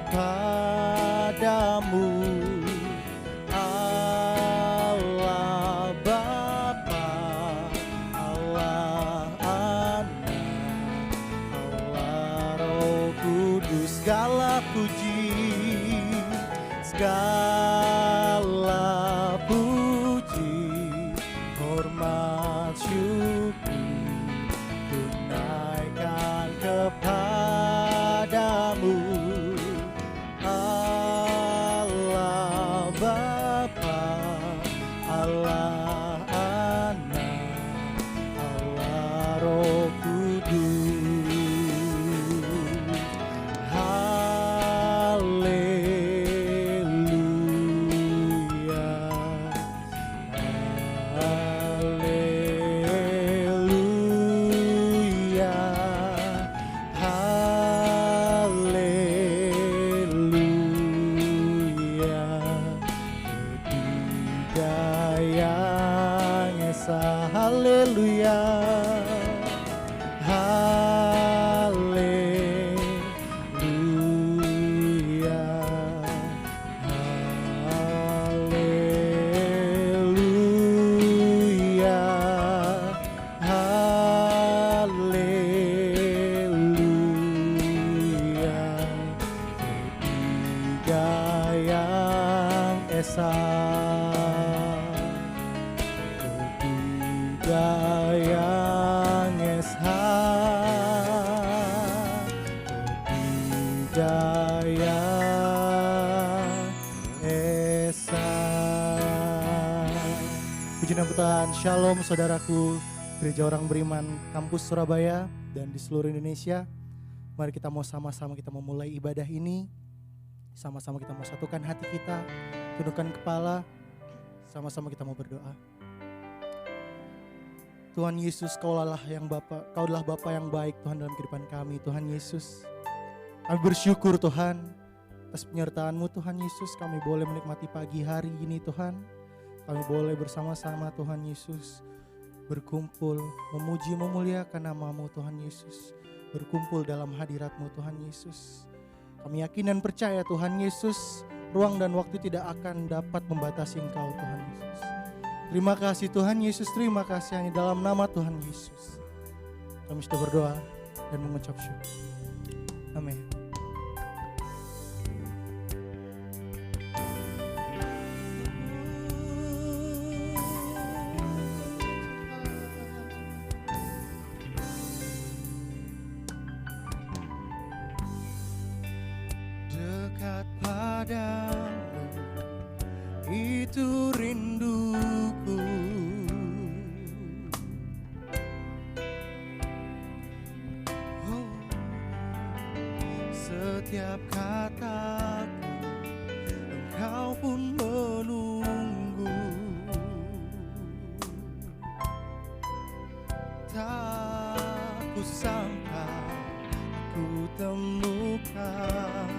kepadamu, Allah Bapa, Allah Anak, Allah Roh Kudus. Segala puji, segala puji, hormat syukur tunaikan kepadamu, Allah Bapa, Allah Anak, Allah Roh Kudus. Haleluya, haleluya, haleluya. Ketiga yang esa, haleluya, haleluya, haleluya, haleluya. Ketiga yang esa, ketiga yang esa, ketiga yang esa. Puji nama Tuhan. Shalom saudaraku, Gereja Orang Beriman Kampus Surabaya dan di seluruh Indonesia. Mari kita mau sama-sama kita memulai ibadah ini. Sama-sama kita mau satukan hati kita, tundukkan kepala, sama-sama kita mau berdoa. Tuhan Yesus, Kaulah Bapa yang baik Tuhan dalam kehidupan kami. Tuhan Yesus, kami bersyukur Tuhan atas penyertaan-Mu Tuhan Yesus. Kami boleh menikmati pagi hari ini Tuhan. Kami boleh bersama-sama Tuhan Yesus berkumpul, memuji memuliakan nama-Mu Tuhan Yesus. Berkumpul dalam hadirat-Mu Tuhan Yesus. Kami yakin dan percaya Tuhan Yesus, ruang dan waktu tidak akan dapat membatasi Engkau Tuhan Yesus. Terima kasih Tuhan Yesus, terima kasih hanya dalam nama Tuhan Yesus. Kami sudah berdoa dan mengucap syukur. Amin. Dekat padamu, itu rinduku. Setiap kataku, Engkau pun menunggu. Tak kusangka aku temukan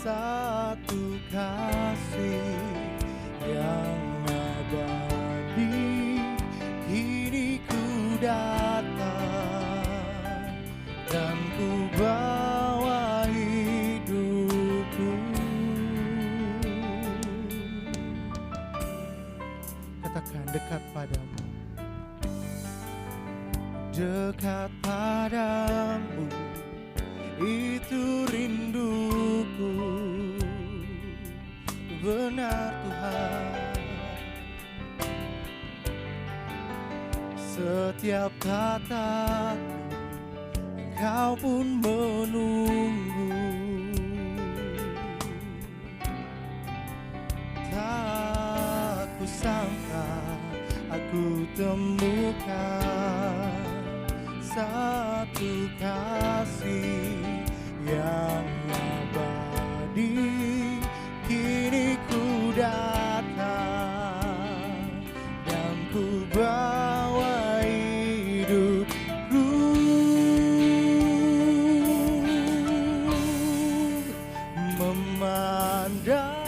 satu kasih yang abadi. Kini ku datang dan ku bawa hidupku. Katakan, dekat padamu, dekat padamu, itu rinduku. Benar Tuhan, setiap kataku Engkau pun menunggu. Tak kusangka aku temukan satu kasih yang abadi. Kini ku datang dan ku bawa hidupku. Memandang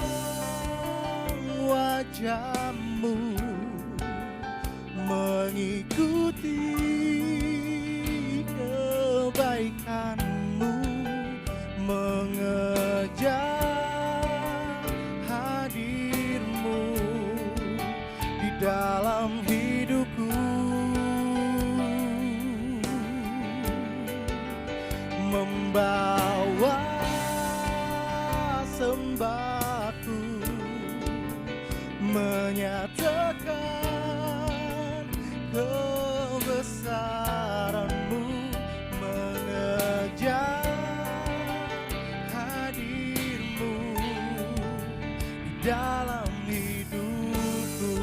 wajah-Mu, mengikuti kebaikan-Mu, mengerti menyatakan kebesaran-Mu, mengejar hadir-Mu di dalam hidupku.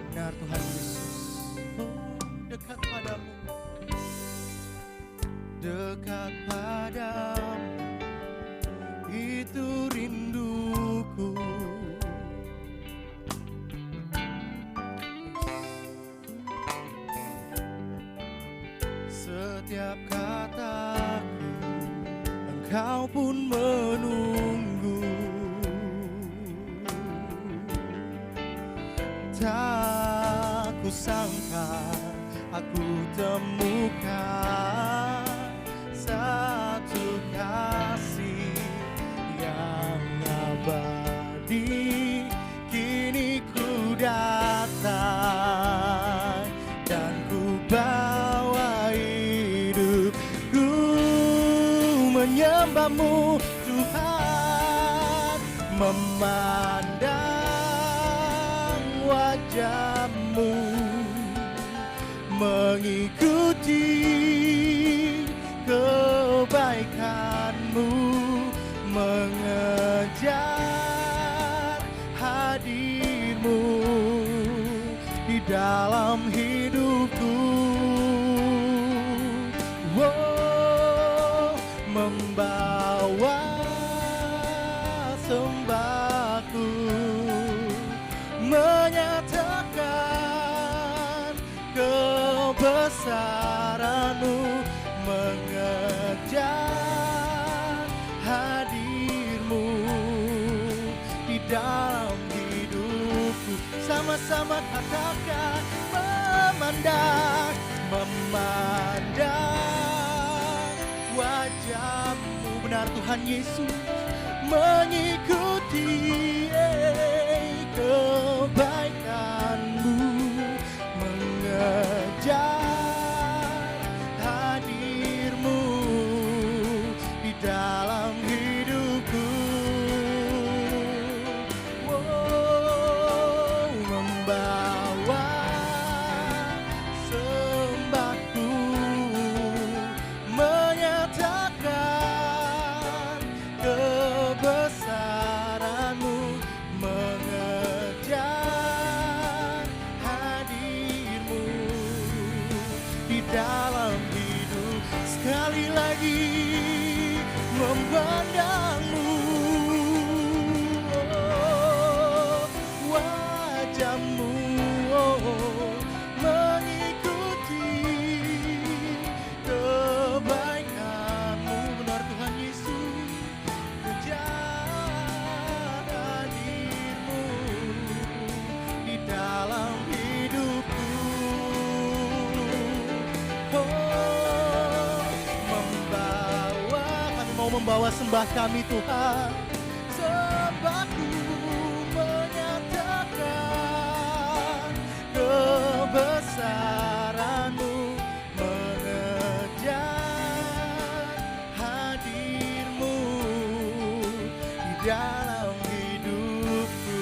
Benar Tuhan Yesus, dekat padamu, dekat padamu, itu rinduku. Setiap kataku, Engkau pun menunggu. Tak kusangka aku temukan satu kasih yang abadi. Kini ku datang dan ku bawa hidupku menyembah-Mu Tuhan, memandang wajah-Mu, mengikuti kebaikan-Mu, mengejar hadir-Mu di dalam hidupku. Oh, membawa sembahku, menyatakan kebesaran-Mu, mengejar hadir-Mu di dalam hidupku. Sama-sama katakan, memandang wajah-Mu. Benar Tuhan Yesus, mengikuti kebaikan-Mu, mengejar hadir-Mu di dalam hidupku. Oh, membawa sembahku, menyatakan kebesaran-Mu, mengejar hadir-Mu di dalam hidup. Sekali lagi memandang-Mu, oh, wajah-Mu, oh, mengikuti kebaikan-Mu. Benar Tuhan Yesus, kejar hadir-Mu di dalam hidupku. Oh, kami mau membawa sembah kami Tuhan, sembahku menyatakan kebesaran-Mu, mengejar hadir-Mu di dalam hidupku,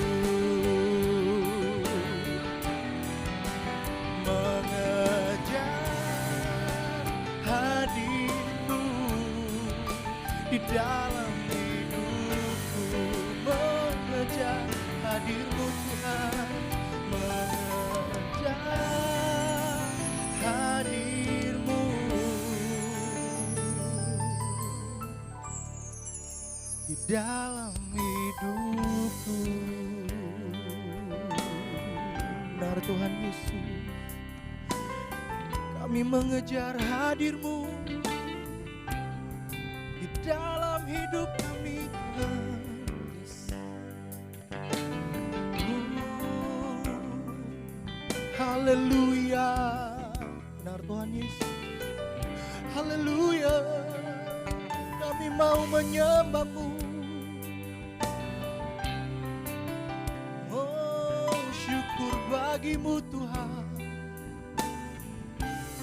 mengejar hadir-Mu di dalam hidupku, mengejar hadir-Mu Tuhan, mengejar hadir-Mu di dalam hidupku. Benar Tuhan Yesus, kami mengejar hadir-Mu di dalam hidup kami Tuhan. Haleluya, benar Tuhan Yesus. Haleluya, kami mau menyembah-Mu. Oh, syukur bagi-Mu Tuhan.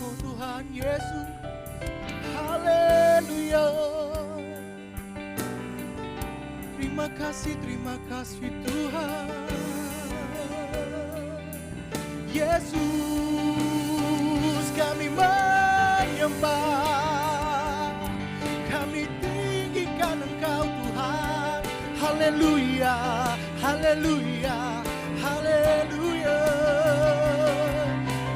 Oh Tuhan Yesus, terima kasih Tuhan. Yesus, kami menyembah, kami tinggikan Engkau Tuhan. Haleluya, haleluya, haleluya.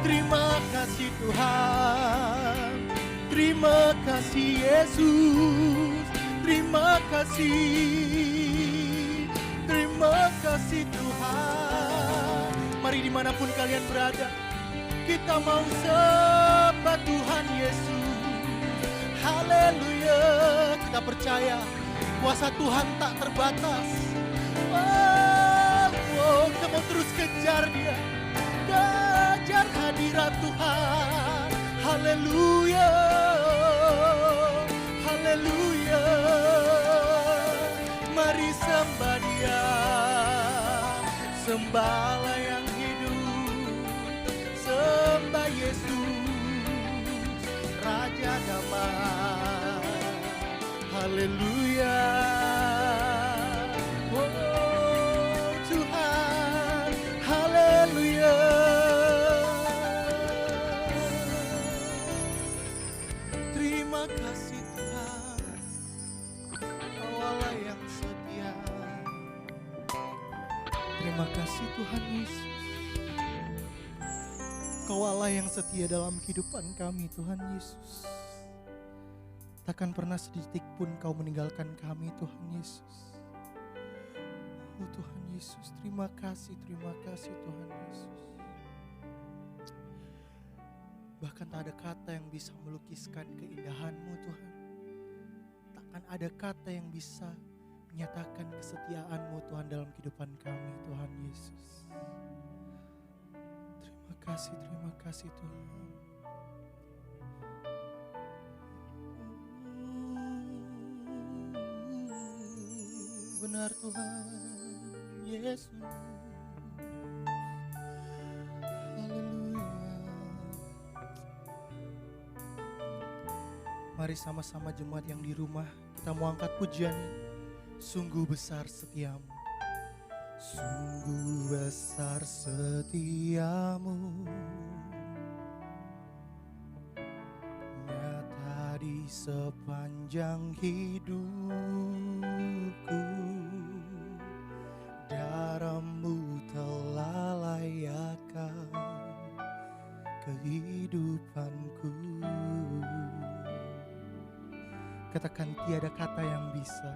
Terima kasih Tuhan, terima kasih Yesus, terima kasih Tuhan. Mari dimanapun kalian berada, kita mau sembah Tuhan Yesus. Haleluya. Kita percaya kuasa Tuhan tak terbatas. Kita mau terus kejar Dia, kejar hadirat Tuhan. Haleluya, haleluya. Mari sembah Dia, sembahlah yang hidup, sembah Yesus, Raja Damai. Haleluya. Oh Tuhan, haleluya. Terima kasih Tuhan, Kau Allah yang setia. Terima kasih Tuhan Yesus, Kau Allah yang setia dalam kehidupan kami Tuhan Yesus. Takkan pernah sedetik pun Kau meninggalkan kami Tuhan Yesus. Oh Tuhan Yesus, terima kasih Tuhan Yesus. Bahkan tak ada kata yang bisa melukiskan keindahan-Mu Tuhan. Takkan ada kata yang bisa menyatakan kesetiaan-Mu Tuhan dalam kehidupan kami Tuhan Yesus. Terima kasih Tuhan. Benar Tuhan Yesus. Haleluya. Mari sama-sama jemaat yang di rumah, kita mau angkat pujian ini. Sungguh besar setiamu, sungguh besar setiamu, nyata di sepanjang hidupku. Darah-Mu telah layakkan kehidupanku. Katakan, tiada kata yang bisa,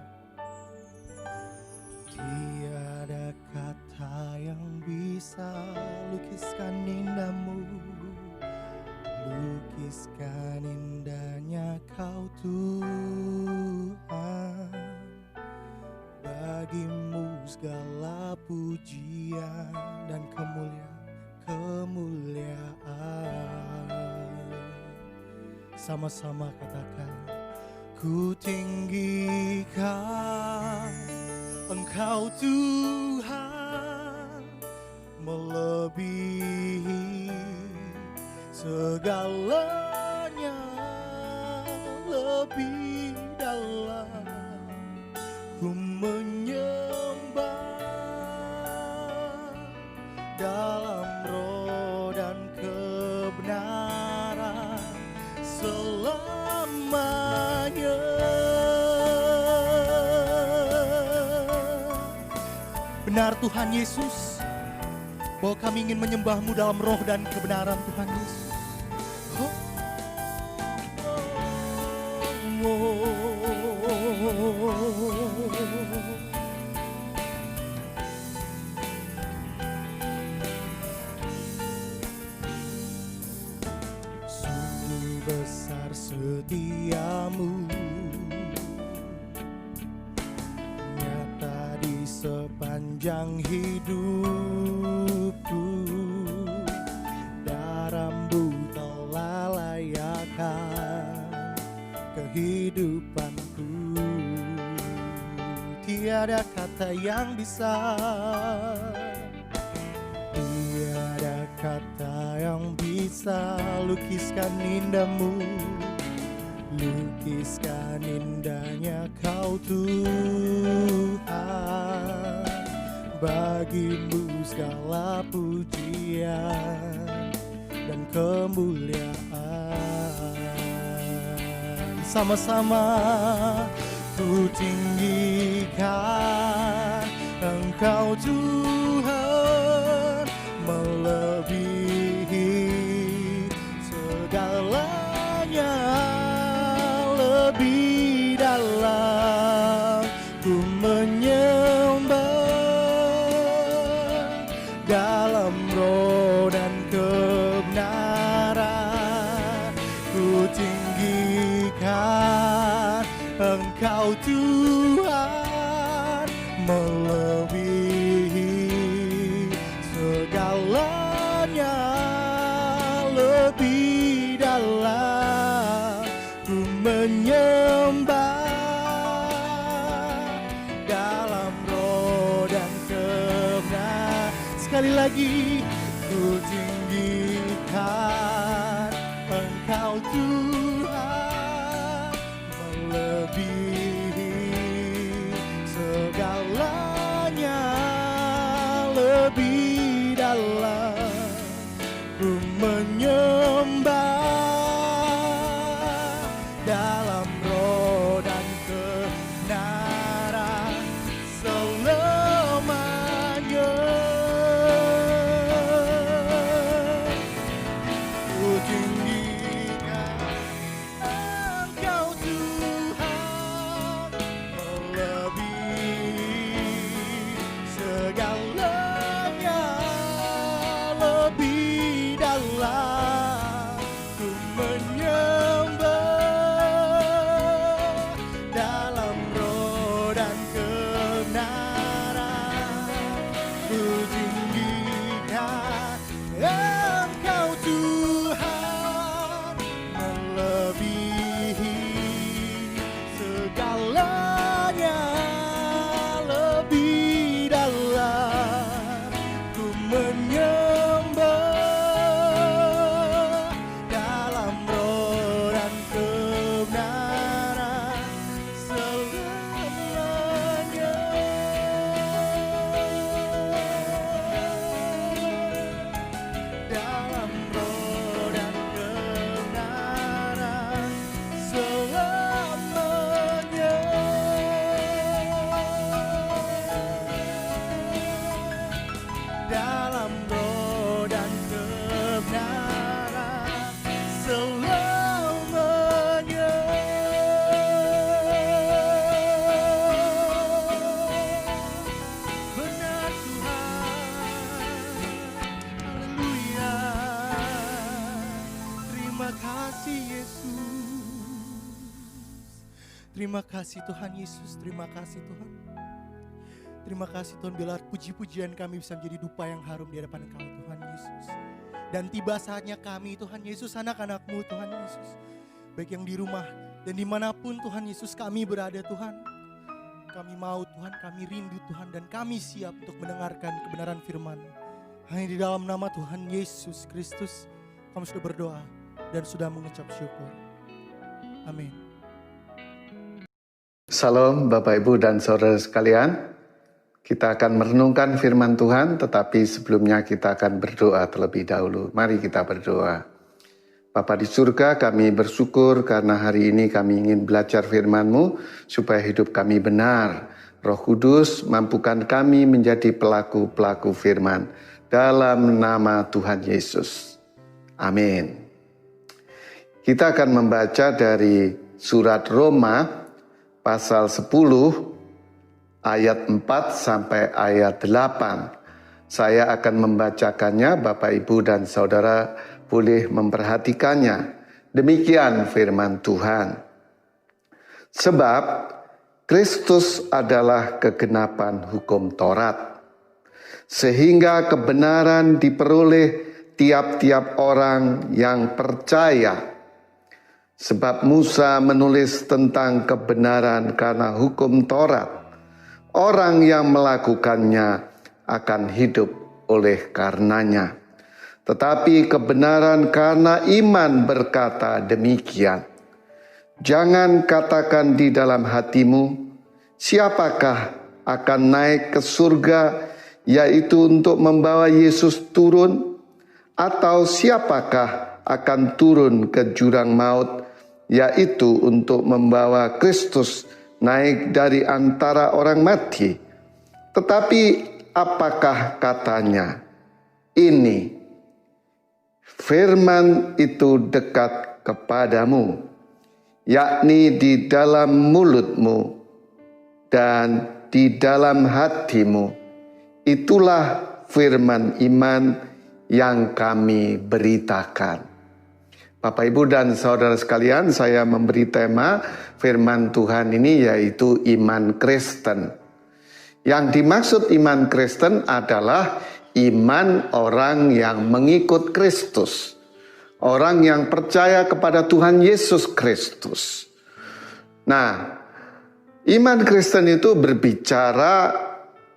tiada kata yang bisa lukiskan indahmu, lukiskan indahnya Kau Tuhan. Bagimu segala pujian dan kemuliaan. Sama-sama katakan, ku tinggikan Engkau Tuhan, melebihi segalanya, lebih dalam ku menyembah dalam roh dan kebenaran selamanya. Benar Tuhan Yesus, bahwa kami ingin menyembah-Mu dalam roh dan kebenaran Tuhan Yesus. Oh. Sungguh besar setiamu, nyata di sepanjang hidupku. Darah-Mu telah layakkan kehidupanku. Tiada kata yang bisa, tiada kata yang bisa lukiskan indahmu, melukiskan indahnya Kau Tuhan. Bagimu segala pujian dan kemuliaan. Sama-sama ku tinggikan Engkau Tuhan, melebihi segalanya, lebih dalam ku menyembah dalam roh dan kebenaran. Ku tinggikan Engkau Tuhan, melebihi segalanya, lebih dalam ku menyembah dalam roh dan kebenaran. Sekali lagi ku tinggikan Engkau Tuhan, melebihi segalanya, lebih dalam ku menyembah dalam roh dan kebenaran selamanya. Ku tinggikan Engkau Tuhan, melebihi segalanya, lebih dalam ku menyembah dalam roh dan kebenaran. Ku tinggikan Engkau Tuhan, melebihi segalanya, lebih dalam ku menyembah dalam roh dan kebenaran selamanya. Dalam roh dan kebenaran selamanya. Dalam roh dan kebenaran selamanya. Benar Tuhan, haleluya. Terima kasih Yesus. Terima kasih Tuhan Yesus, terima kasih Tuhan. Terima kasih Tuhan, biar puji-pujian kami bisa menjadi dupa yang harum di hadapan Engkau Tuhan Yesus. Dan tiba saatnya kami Tuhan Yesus, anak-anak-Mu Tuhan Yesus, baik yang di rumah dan dimanapun Tuhan Yesus kami berada Tuhan, kami mau Tuhan, kami rindu Tuhan, dan kami siap untuk mendengarkan kebenaran firman. Hanya di dalam nama Tuhan Yesus Kristus kami sudah berdoa dan sudah mengucap syukur. Amin. Salam Bapak Ibu dan Saudara sekalian. Kita akan merenungkan firman Tuhan, tetapi sebelumnya kita akan berdoa terlebih dahulu. Mari kita berdoa. Bapa di surga, kami bersyukur karena hari ini kami ingin belajar firman-Mu supaya hidup kami benar. Roh Kudus, mampukan kami menjadi pelaku-pelaku firman. Dalam nama Tuhan Yesus. Amin. Kita akan membaca dari surat Roma pasal 10 ayat 4 sampai ayat 8. Saya akan membacakannya, Bapak Ibu dan Saudara boleh memperhatikannya. Demikian firman Tuhan. Sebab Kristus adalah kegenapan hukum Taurat, sehingga kebenaran diperoleh tiap-tiap orang yang percaya. Sebab Musa menulis tentang kebenaran karena hukum Taurat. Orang yang melakukannya akan hidup oleh karenanya. Tetapi kebenaran karena iman berkata demikian. Jangan katakan di dalam hatimu, siapakah akan naik ke surga, yaitu untuk membawa Yesus turun, atau siapakah akan turun ke jurang maut, yaitu untuk membawa Kristus naik dari antara orang mati. Tetapi apakah katanya? Ini, firman itu dekat kepadamu, yakni di dalam mulutmu dan di dalam hatimu. Itulah firman iman yang kami beritakan. Bapak, Ibu, dan saudara sekalian, saya memberi tema firman Tuhan ini yaitu iman Kristen. Yang dimaksud iman Kristen adalah iman orang yang mengikut Kristus. Orang yang percaya kepada Tuhan Yesus Kristus. Nah, iman Kristen itu berbicara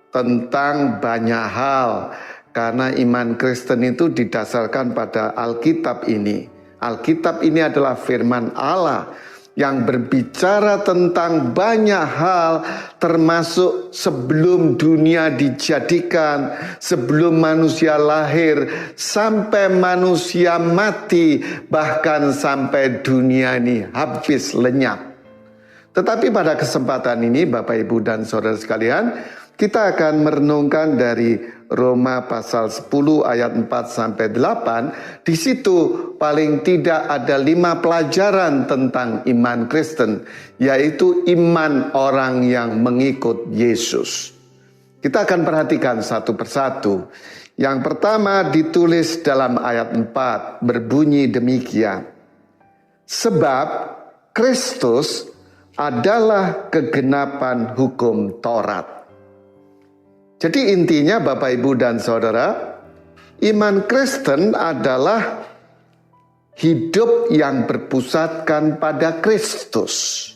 tentang banyak hal. Karena iman Kristen itu didasarkan pada Alkitab ini. Alkitab ini adalah firman Allah yang berbicara tentang banyak hal, termasuk sebelum dunia dijadikan, sebelum manusia lahir, sampai manusia mati, bahkan sampai dunia ini habis lenyap. Tetapi pada kesempatan ini, Bapak, Ibu, dan saudara sekalian, kita akan merenungkan dari Roma pasal 10 ayat 4-8. Di situ paling tidak ada 5 pelajaran tentang iman Kristen, yaitu iman orang yang mengikut Yesus. Kita akan perhatikan satu persatu. Yang pertama ditulis dalam ayat 4, berbunyi demikian. Sebab Kristus adalah kegenapan hukum Taurat. Jadi intinya Bapak, Ibu, dan saudara, iman Kristen adalah hidup yang berpusatkan pada Kristus.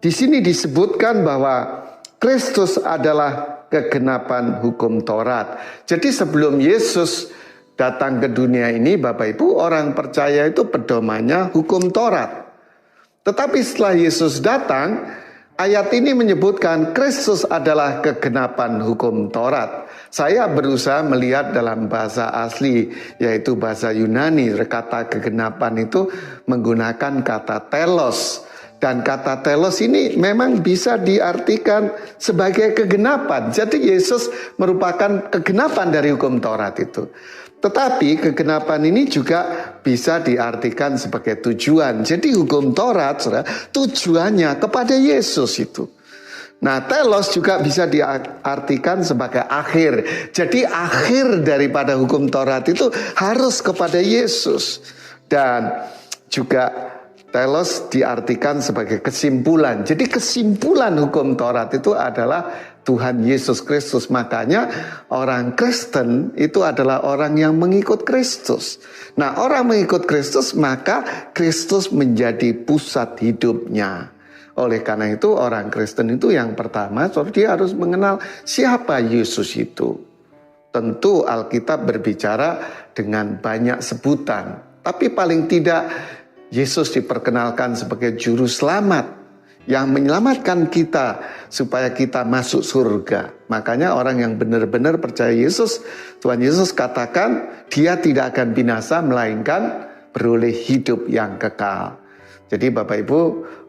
Di sini disebutkan bahwa Kristus adalah kegenapan hukum Taurat. Jadi sebelum Yesus datang ke dunia ini, Bapak, Ibu, orang percaya itu pedomannya hukum Taurat. Tetapi setelah Yesus datang, ayat ini menyebutkan Kristus adalah kegenapan hukum Taurat. Saya berusaha melihat dalam bahasa asli, yaitu bahasa Yunani. Kata kegenapan itu menggunakan kata telos. Dan kata telos ini memang bisa diartikan sebagai kegenapan. Jadi Yesus merupakan kegenapan dari hukum Taurat itu. Tetapi kegenapan ini juga bisa diartikan sebagai tujuan. Jadi hukum Taurat, saudara, tujuannya kepada Yesus itu. Nah, telos juga bisa diartikan sebagai akhir. Jadi akhir daripada hukum Taurat itu harus kepada Yesus. Dan juga telos diartikan sebagai kesimpulan. Jadi kesimpulan hukum Taurat itu adalah Tuhan Yesus Kristus. Makanya orang Kristen itu adalah orang yang mengikut Kristus. Nah, orang mengikut Kristus, maka Kristus menjadi pusat hidupnya. Oleh karena itu orang Kristen itu yang pertama, dia harus mengenal siapa Yesus itu. Tentu Alkitab berbicara dengan banyak sebutan. Tapi paling tidak Yesus diperkenalkan sebagai juru selamat yang menyelamatkan kita supaya kita masuk surga. Makanya orang yang benar-benar percaya Yesus, Tuhan Yesus katakan dia tidak akan binasa melainkan beroleh hidup yang kekal. Jadi Bapak, Ibu,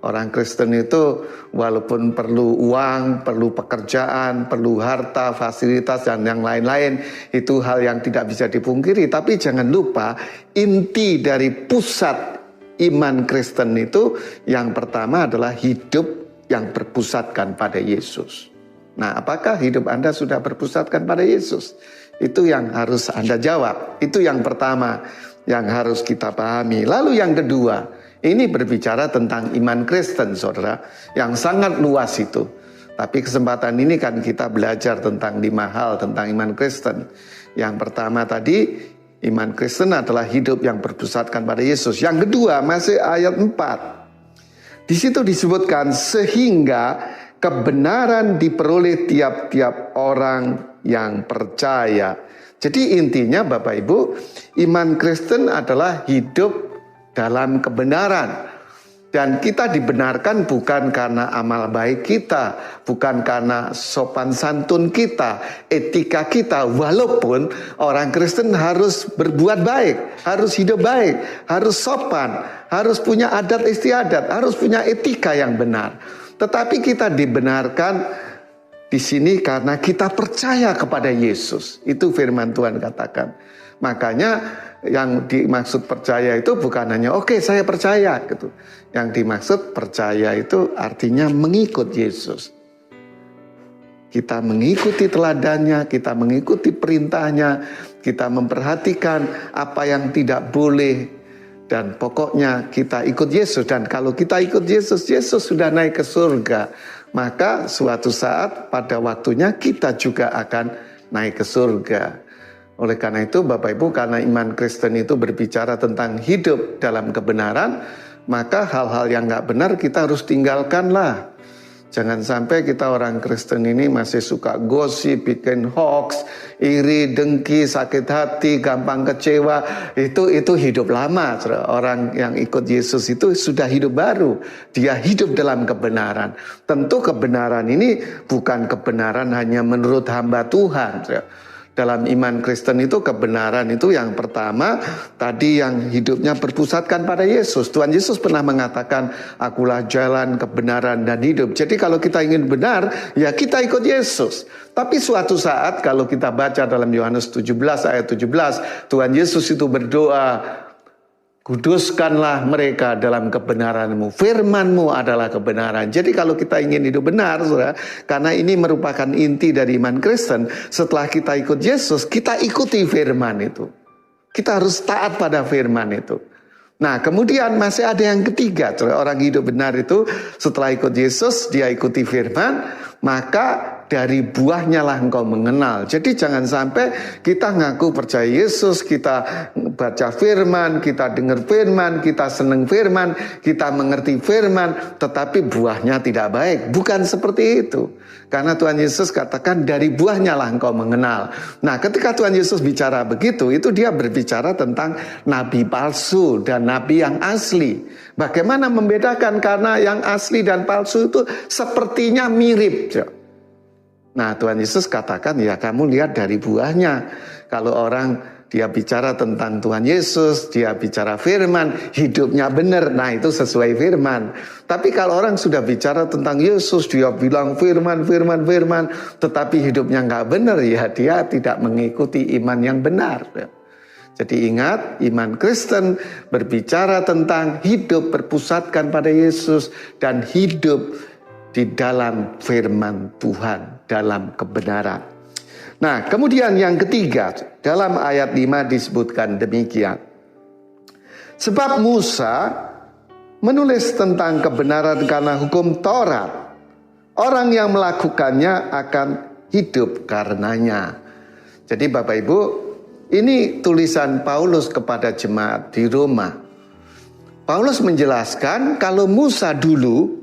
orang Kristen itu walaupun perlu uang, perlu pekerjaan, perlu harta, fasilitas, dan yang lain-lain, itu hal yang tidak bisa dipungkiri. Tapi jangan lupa inti dari pusat iman Kristen itu yang pertama adalah hidup yang berpusatkan pada Yesus. Nah, apakah hidup Anda sudah berpusatkan pada Yesus? Itu yang harus Anda jawab. Itu yang pertama yang harus kita pahami. Lalu yang kedua, ini berbicara tentang iman Kristen, saudara, yang sangat luas itu. Tapi kesempatan ini kan kita belajar tentang 5 hal tentang iman Kristen. Yang pertama tadi, iman Kristen adalah hidup yang berpusatkan pada Yesus. Yang kedua, masih ayat 4. Di situ disebutkan sehingga kebenaran diperoleh tiap-tiap orang yang percaya. Jadi intinya Bapak, Ibu, iman Kristen adalah hidup dalam kebenaran. Dan kita dibenarkan bukan karena amal baik kita, bukan karena sopan santun kita, etika kita. Walaupun orang Kristen harus berbuat baik, harus hidup baik, harus sopan, harus punya adat istiadat, harus punya etika yang benar. Tetapi kita dibenarkan di sini karena kita percaya kepada Yesus. Itu firman Tuhan katakan. Makanya yang dimaksud percaya itu bukan hanya oke, saya percaya gitu. Yang dimaksud percaya itu artinya mengikut Yesus. Kita mengikuti teladannya, kita mengikuti perintahnya, kita memperhatikan apa yang tidak boleh, dan pokoknya kita ikut Yesus. Dan kalau kita ikut Yesus, Yesus sudah naik ke surga, maka suatu saat pada waktunya kita juga akan naik ke surga. Oleh karena itu Bapak Ibu, karena iman Kristen itu berbicara tentang hidup dalam kebenaran, maka hal-hal yang gak benar kita harus tinggalkanlah. Jangan sampai kita orang Kristen ini masih suka gosip, bikin hoax, iri, dengki, sakit hati, gampang kecewa. Itu hidup lama. Orang yang ikut Yesus itu sudah hidup baru. Dia hidup dalam kebenaran. Tentu kebenaran ini bukan kebenaran hanya menurut hamba Tuhan. Dalam iman Kristen itu kebenaran itu yang pertama tadi yang hidupnya berpusatkan pada Yesus. Tuhan Yesus pernah mengatakan, akulah jalan, kebenaran, dan hidup. Jadi kalau kita ingin benar, ya kita ikut Yesus. Tapi suatu saat kalau kita baca dalam Yohanes 17 ayat 17, Tuhan Yesus itu berdoa, kuduskanlah mereka dalam kebenaran-Mu. Firman-Mu adalah kebenaran. Jadi kalau kita ingin hidup benar, saudara, karena ini merupakan inti dari iman Kristen, setelah kita ikut Yesus, kita ikuti firman itu. Kita harus taat pada firman itu. Nah, kemudian masih ada yang ketiga, saudara. Orang hidup benar itu setelah ikut Yesus, dia ikuti firman, maka dari buahnya lah engkau mengenal. Jadi jangan sampai kita ngaku percaya Yesus, kita baca firman, kita dengar firman, kita senang firman, kita mengerti firman, tetapi buahnya tidak baik. Bukan seperti itu. Karena Tuhan Yesus katakan dari buahnya lah engkau mengenal. Nah, ketika Tuhan Yesus bicara begitu, itu dia berbicara tentang nabi palsu dan nabi yang asli. Bagaimana membedakan, karena yang asli dan palsu itu sepertinya mirip. Nah, Tuhan Yesus katakan, ya kamu lihat dari buahnya. Kalau orang dia bicara tentang Tuhan Yesus, dia bicara firman, hidupnya benar, nah itu sesuai firman. Tapi kalau orang sudah bicara tentang Yesus, dia bilang firman, tetapi hidupnya nggak benar, ya dia tidak mengikuti iman yang benar. Jadi ingat, iman Kristen berbicara tentang hidup berpusatkan pada Yesus dan hidup di dalam firman Tuhan, dalam kebenaran. Nah, kemudian yang ketiga, dalam ayat 5 disebutkan demikian. Sebab Musa menulis tentang kebenaran karena hukum Taurat. Orang yang melakukannya akan hidup karenanya. Jadi Bapak Ibu, ini tulisan Paulus kepada jemaat di Roma. Paulus menjelaskan kalau Musa dulu,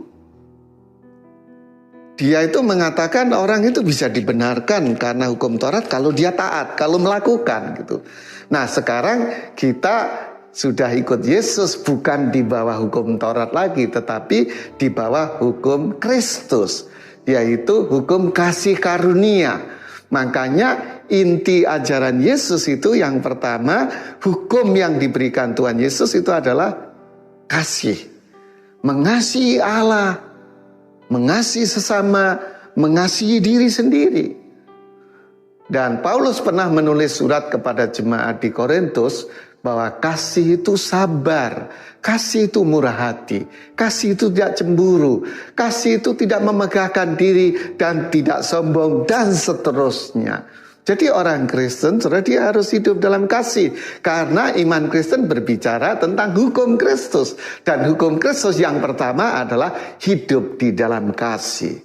dia itu mengatakan orang itu bisa dibenarkan karena hukum Taurat kalau dia taat, kalau melakukan gitu. Nah, sekarang kita sudah ikut Yesus bukan di bawah hukum Taurat lagi, tetapi di bawah hukum Kristus, yaitu hukum kasih karunia. Makanya inti ajaran Yesus itu yang pertama, hukum yang diberikan Tuhan Yesus itu adalah kasih. Mengasihi Allah, mengasihi sesama, mengasihi diri sendiri. Dan Paulus pernah menulis surat kepada jemaat di Korintus bahwa kasih itu sabar, kasih itu murah hati, kasih itu tidak cemburu, kasih itu tidak memegahkan diri dan tidak sombong dan seterusnya. Jadi orang Kristen, saudara, dia harus hidup dalam kasih. Karena iman Kristen berbicara tentang hukum Kristus. Dan hukum Kristus yang pertama adalah hidup di dalam kasih.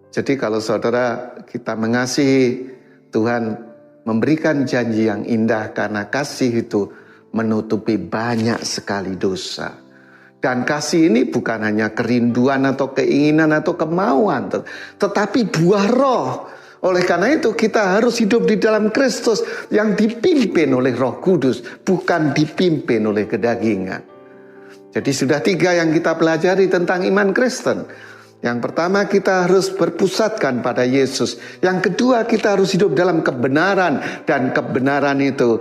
Jadi kalau saudara kita mengasihi, Tuhan memberikan janji yang indah karena kasih itu menutupi banyak sekali dosa. Dan kasih ini bukan hanya kerinduan atau keinginan atau kemauan, tetapi buah roh. Oleh karena itu kita harus hidup di dalam Kristus yang dipimpin oleh Roh Kudus, bukan dipimpin oleh kedagingan. Jadi sudah 3 yang kita pelajari tentang iman Kristen. Yang pertama, kita harus berpusatkan pada Yesus. Yang kedua, kita harus hidup dalam kebenaran. Dan kebenaran itu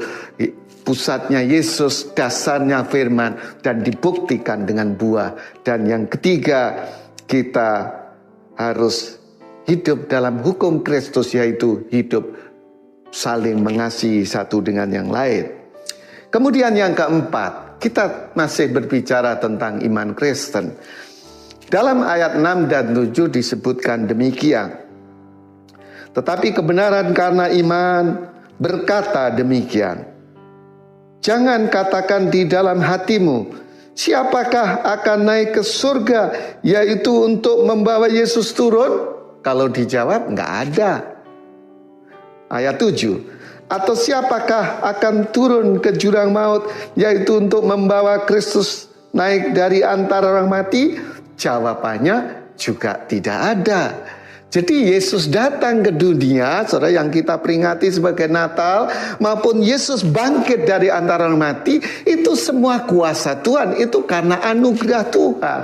pusatnya Yesus, dasarnya firman, dan dibuktikan dengan buah. Dan yang ketiga, kita harus hidup dalam hukum Kristus, yaitu hidup saling mengasihi satu dengan yang lain. Kemudian yang keempat, kita masih berbicara tentang iman Kristen. Dalam ayat 6 dan 7 disebutkan demikian. Tetapi kebenaran karena iman berkata demikian. Jangan katakan di dalam hatimu, siapakah akan naik ke surga, yaitu untuk membawa Yesus turun? Kalau dijawab, enggak ada. Ayat 7. Atau siapakah akan turun ke jurang maut, yaitu untuk membawa Kristus naik dari antara orang mati? Jawabannya juga tidak ada. Jadi Yesus datang ke dunia, saudara, yang kita peringati sebagai Natal, maupun Yesus bangkit dari antara orang mati, itu semua kuasa Tuhan, itu karena anugerah Tuhan,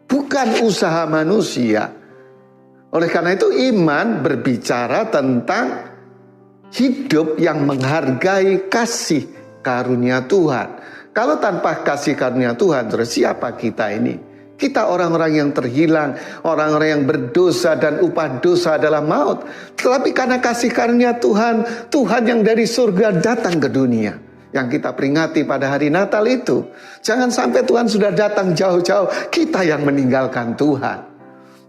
bukan usaha manusia. Oleh karena itu iman berbicara tentang hidup yang menghargai kasih karunia Tuhan. Kalau tanpa kasih karunia Tuhan, terus siapa kita ini? Kita orang-orang yang terhilang, orang-orang yang berdosa, dan upah dosa adalah maut. Tetapi karena kasih karunia Tuhan, Tuhan yang dari surga datang ke dunia, yang kita peringati pada hari Natal itu. Jangan sampai Tuhan sudah datang jauh-jauh, kita yang meninggalkan Tuhan.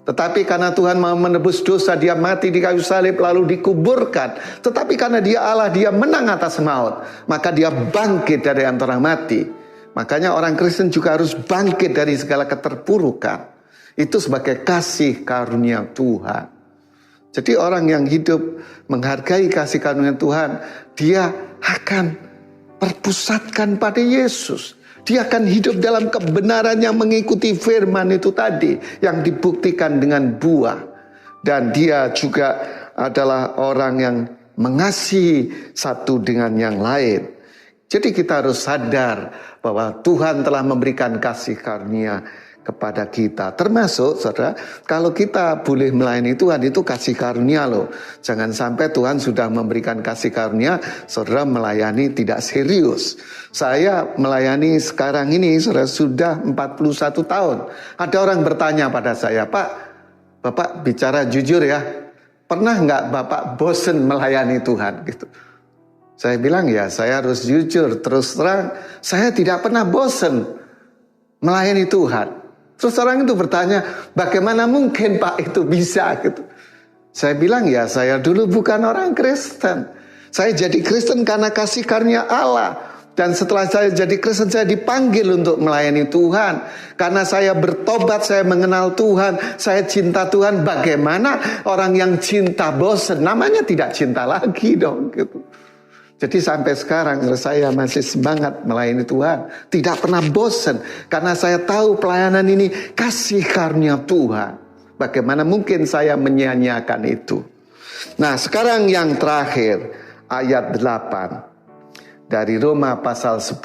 Tetapi karena Tuhan mau menebus dosa, dia mati di kayu salib lalu dikuburkan. Tetapi karena dia Allah, dia menang atas maut, maka dia bangkit dari antara mati. Makanya orang Kristen juga harus bangkit dari segala keterpurukan. Itu sebagai kasih karunia Tuhan. Jadi orang yang hidup menghargai kasih karunia Tuhan, dia akan berpusatkan pada Yesus. Dia akan hidup dalam kebenaran yang mengikuti firman itu tadi, yang dibuktikan dengan buah. Dan dia juga adalah orang yang mengasihi satu dengan yang lain. Jadi kita harus sadar bahwa Tuhan telah memberikan kasih karunia kepada kita. Termasuk, saudara, kalau kita boleh melayani Tuhan, itu kasih karunia loh. Jangan sampai Tuhan sudah memberikan kasih karunia, saudara melayani tidak serius. Saya melayani sekarang ini, saudara, sudah 41 tahun. Ada orang bertanya pada saya, Pak, Bapak bicara jujur ya, pernah nggak Bapak bosen melayani Tuhan? Gitu. Saya bilang ya, saya harus jujur, terus terang, saya tidak pernah bosen melayani Tuhan. Terus orang itu bertanya, bagaimana mungkin Pak itu bisa gitu? Saya bilang ya, saya dulu bukan orang Kristen. Saya jadi Kristen karena kasih karunia Allah. Dan setelah saya jadi Kristen, saya dipanggil untuk melayani Tuhan. Karena saya bertobat, saya mengenal Tuhan, saya cinta Tuhan. Bagaimana orang yang cinta bosen? Namanya tidak cinta lagi dong gitu. Jadi sampai sekarang saya masih semangat melayani Tuhan. Tidak pernah bosan. Karena saya tahu pelayanan ini kasih karunia Tuhan. Bagaimana mungkin saya menyia-nyiakan itu. Nah sekarang yang terakhir. Ayat 8. Dari Roma pasal 10.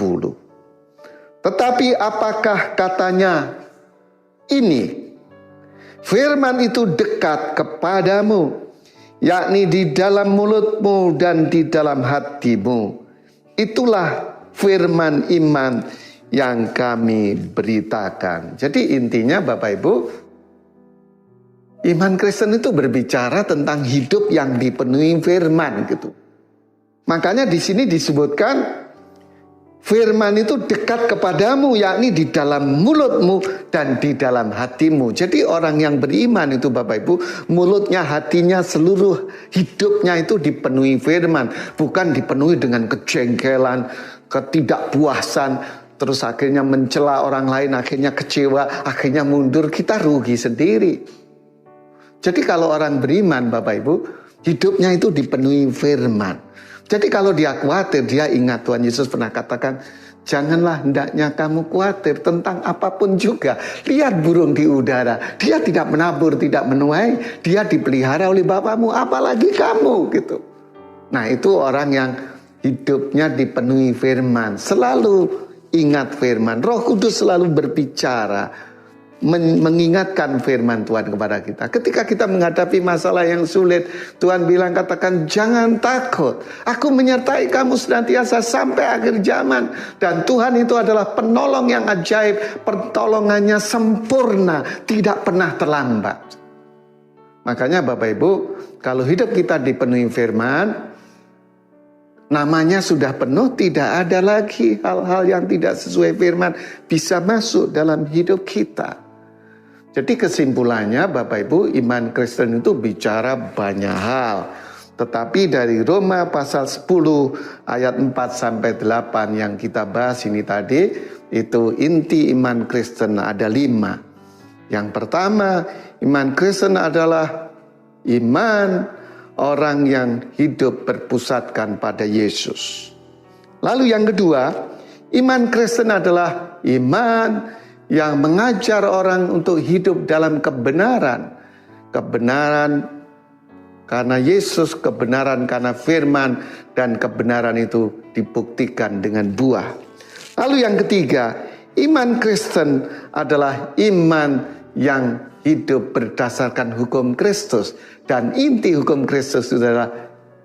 Tetapi apakah katanya ini? Firman itu dekat kepadamu, yakni di dalam mulutmu dan di dalam hatimu. Itulah firman iman yang kami beritakan. Jadi intinya Bapak Ibu, iman Kristen itu berbicara tentang hidup yang dipenuhi firman gitu. Makanya di sini disebutkan firman itu dekat kepadamu, yakni di dalam mulutmu dan di dalam hatimu. Jadi orang yang beriman itu Bapak Ibu, mulutnya, hatinya, seluruh hidupnya itu dipenuhi firman. Bukan dipenuhi dengan kejengkelan, ketidakpuasan, terus akhirnya mencela orang lain, akhirnya kecewa, akhirnya mundur. Kita rugi sendiri. Jadi kalau orang beriman Bapak Ibu, hidupnya itu dipenuhi firman. Jadi kalau dia khawatir, dia ingat Tuhan Yesus pernah katakan, janganlah hendaknya kamu khawatir tentang apapun juga. Lihat burung di udara, dia tidak menabur, tidak menuai, dia dipelihara oleh Bapamu, apalagi kamu gitu. Nah itu orang yang hidupnya dipenuhi firman, selalu ingat firman. Roh Kudus selalu berbicara, mengingatkan firman Tuhan kepada kita. Ketika kita menghadapi masalah yang sulit, Tuhan bilang, katakan jangan takut. Aku menyertai kamu senantiasa sampai akhir zaman. Dan Tuhan itu adalah penolong yang ajaib. Pertolongannya sempurna, tidak pernah terlambat. Makanya Bapak Ibu, kalau hidup kita dipenuhi firman, namanya sudah penuh, tidak ada lagi hal-hal yang tidak sesuai firman bisa masuk dalam hidup kita. Jadi kesimpulannya Bapak Ibu, iman Kristen itu bicara banyak hal. Tetapi dari Roma pasal 10 ayat 4 sampai 8 yang kita bahas ini tadi, itu inti iman Kristen ada 5. Yang pertama, iman Kristen adalah iman orang yang hidup berpusatkan pada Yesus. Lalu yang kedua, iman Kristen adalah iman yang mengajar orang untuk hidup dalam kebenaran. Kebenaran karena Yesus, kebenaran karena firman, dan kebenaran itu dibuktikan dengan buah. Lalu yang ketiga, iman Kristen adalah iman yang hidup berdasarkan hukum Kristus. Dan inti hukum Kristus adalah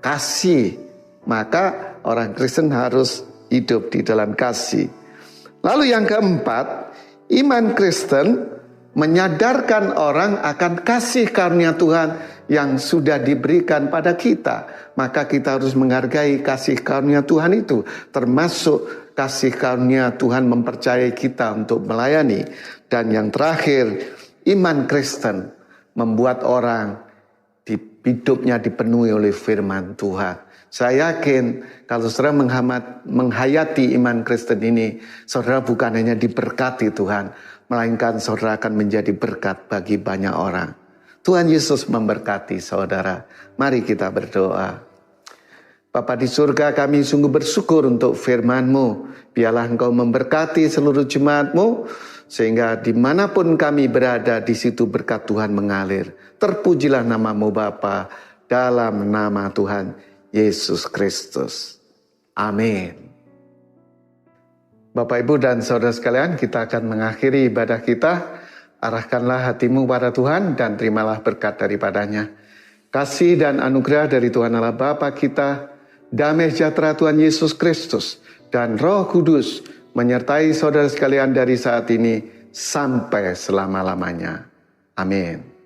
kasih. Maka orang Kristen harus hidup di dalam kasih. Lalu yang keempat, iman Kristen menyadarkan orang akan kasih karunia Tuhan yang sudah diberikan pada kita. Maka kita harus menghargai kasih karunia Tuhan itu. Termasuk kasih karunia Tuhan mempercayai kita untuk melayani. Dan yang terakhir, iman Kristen membuat orang hidupnya dipenuhi oleh firman Tuhan. Saya yakin kalau saudara menghayati iman Kristen ini, saudara bukan hanya diberkati Tuhan, melainkan saudara akan menjadi berkat bagi banyak orang. Tuhan Yesus memberkati saudara. Mari kita berdoa. Bapa di surga, kami sungguh bersyukur untuk firman-Mu. Biarlah Engkau memberkati seluruh jemaat-Mu, sehingga dimanapun kami berada, di situ berkat Tuhan mengalir. Terpujilah nama-Mu Bapa, dalam nama Tuhan Yesus Kristus. Amin. Bapak, Ibu, dan saudara sekalian, kita akan mengakhiri ibadah kita. Arahkanlah hatimu pada Tuhan dan terimalah berkat daripadanya. Kasih dan anugerah dari Tuhan Allah Bapa kita, damai sejahtera Tuhan Yesus Kristus, dan Roh Kudus menyertai saudara sekalian dari saat ini sampai selama-lamanya. Amin.